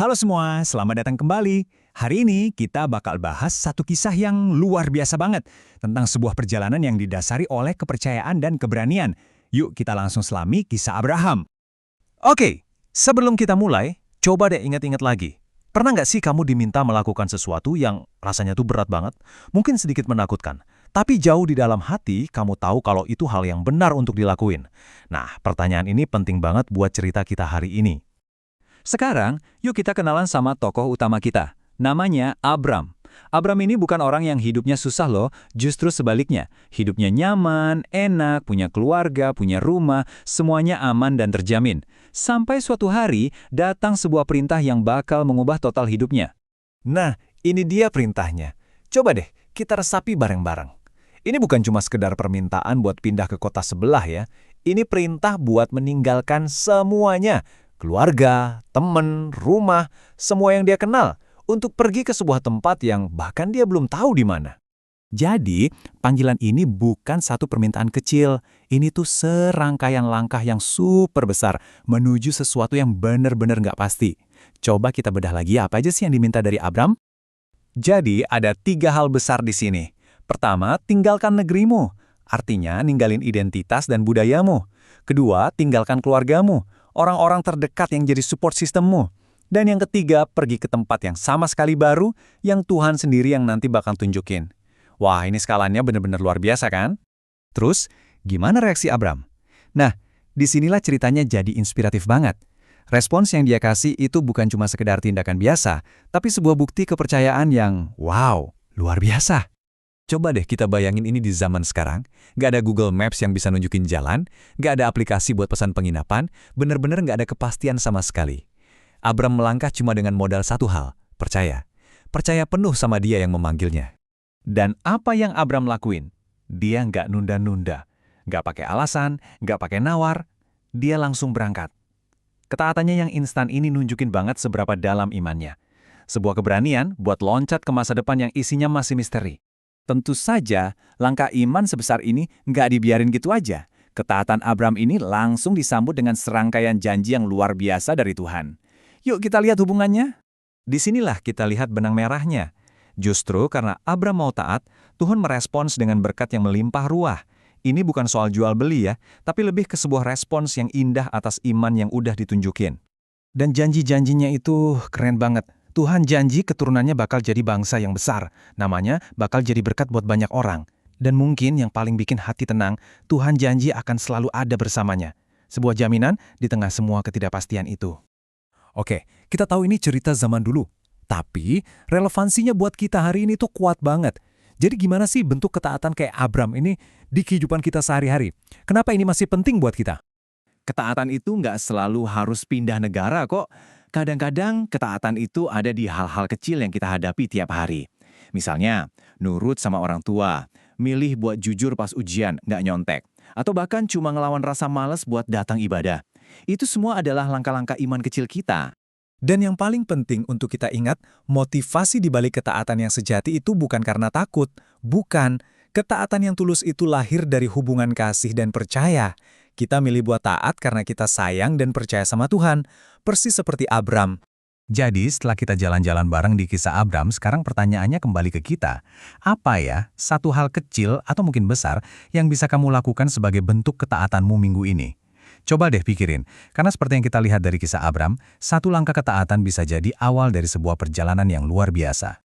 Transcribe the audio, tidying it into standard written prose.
Halo semua, selamat datang kembali. Hari ini kita bakal bahas satu kisah yang luar biasa banget tentang sebuah perjalanan yang didasari oleh kepercayaan dan keberanian. Yuk kita langsung selami kisah Abraham. Oke, sebelum kita mulai, coba deh ingat-ingat lagi. Pernah nggak sih kamu diminta melakukan sesuatu yang rasanya tuh berat banget? Mungkin sedikit menakutkan. Tapi jauh di dalam hati, kamu tahu kalau itu hal yang benar untuk dilakuin. Nah, pertanyaan ini penting banget buat cerita kita hari ini. Sekarang, yuk kita kenalan sama tokoh utama kita. Namanya Abram. Abram ini bukan orang yang hidupnya susah loh, justru sebaliknya. Hidupnya nyaman, enak, punya keluarga, punya rumah, semuanya aman dan terjamin. Sampai suatu hari, datang sebuah perintah yang bakal mengubah total hidupnya. Nah, ini dia perintahnya. Coba deh, kita resapi bareng-bareng. Ini bukan cuma sekedar permintaan buat pindah ke kota sebelah ya. Ini perintah buat meninggalkan semuanya. Keluarga, temen, rumah, semua yang dia kenal. Untuk pergi ke sebuah tempat yang bahkan dia belum tahu di mana. Jadi, panggilan ini bukan satu permintaan kecil. Ini tuh serangkaian langkah yang super besar menuju sesuatu yang benar-benar nggak pasti. Coba kita bedah lagi apa aja sih yang diminta dari Abram? Jadi, ada 3 hal besar di sini. Pertama, tinggalkan negerimu. Artinya, ninggalin identitas dan budayamu. Kedua, tinggalkan keluargamu. Orang-orang terdekat yang jadi support sistemmu. Dan yang ketiga, pergi ke tempat yang sama sekali baru, yang Tuhan sendiri yang nanti bakal tunjukin. Wah, ini skalanya benar-benar luar biasa kan? Terus, gimana reaksi Abram? Nah, disinilah ceritanya jadi inspiratif banget. Respons yang dia kasih itu bukan cuma sekedar tindakan biasa, tapi sebuah bukti kepercayaan yang, wow, luar biasa. Coba deh kita bayangin ini di zaman sekarang, nggak ada Google Maps yang bisa nunjukin jalan, nggak ada aplikasi buat pesan penginapan, bener-bener nggak ada kepastian sama sekali. Abram melangkah cuma dengan modal satu hal, percaya. Percaya penuh sama dia yang memanggilnya. Dan apa yang Abram lakuin? Dia nggak nunda-nunda, nggak pakai alasan, nggak pakai nawar, dia langsung berangkat. Ketaatannya yang instan ini nunjukin banget seberapa dalam imannya. Sebuah keberanian buat loncat ke masa depan yang isinya masih misteri. Tentu saja, langkah iman sebesar ini nggak dibiarin gitu aja. Ketaatan Abram ini langsung disambut dengan serangkaian janji yang luar biasa dari Tuhan. Yuk kita lihat hubungannya. Disinilah kita lihat benang merahnya. Justru karena Abram mau taat, Tuhan merespons dengan berkat yang melimpah ruah. Ini bukan soal jual beli ya, tapi lebih ke sebuah respons yang indah atas iman yang udah ditunjukin. Dan janji-janjinya itu keren banget. Tuhan janji keturunannya bakal jadi bangsa yang besar. Namanya bakal jadi berkat buat banyak orang. Dan mungkin yang paling bikin hati tenang, Tuhan janji akan selalu ada bersamanya. Sebuah jaminan di tengah semua ketidakpastian itu. Oke, kita tahu ini cerita zaman dulu. Tapi relevansinya buat kita hari ini tuh kuat banget. Jadi gimana sih bentuk ketaatan kayak Abram ini di kehidupan kita sehari-hari? Kenapa ini masih penting buat kita? Ketaatan itu nggak selalu harus pindah negara kok. Kadang-kadang ketaatan itu ada di hal-hal kecil yang kita hadapi tiap hari. Misalnya, nurut sama orang tua, milih buat jujur pas ujian, nggak nyontek, atau bahkan cuma ngelawan rasa malas buat datang ibadah. Itu semua adalah langkah-langkah iman kecil kita. Dan yang paling penting untuk kita ingat, motivasi di balik ketaatan yang sejati itu bukan karena takut. Bukan. Ketaatan yang tulus itu lahir dari hubungan kasih dan percaya. Kita milih buat taat karena kita sayang dan percaya sama Tuhan, persis seperti Abram. Jadi setelah kita jalan-jalan bareng di kisah Abram, sekarang pertanyaannya kembali ke kita. Apa ya, satu hal kecil atau mungkin besar yang bisa kamu lakukan sebagai bentuk ketaatanmu minggu ini? Coba deh pikirin, karena seperti yang kita lihat dari kisah Abram, satu langkah ketaatan bisa jadi awal dari sebuah perjalanan yang luar biasa.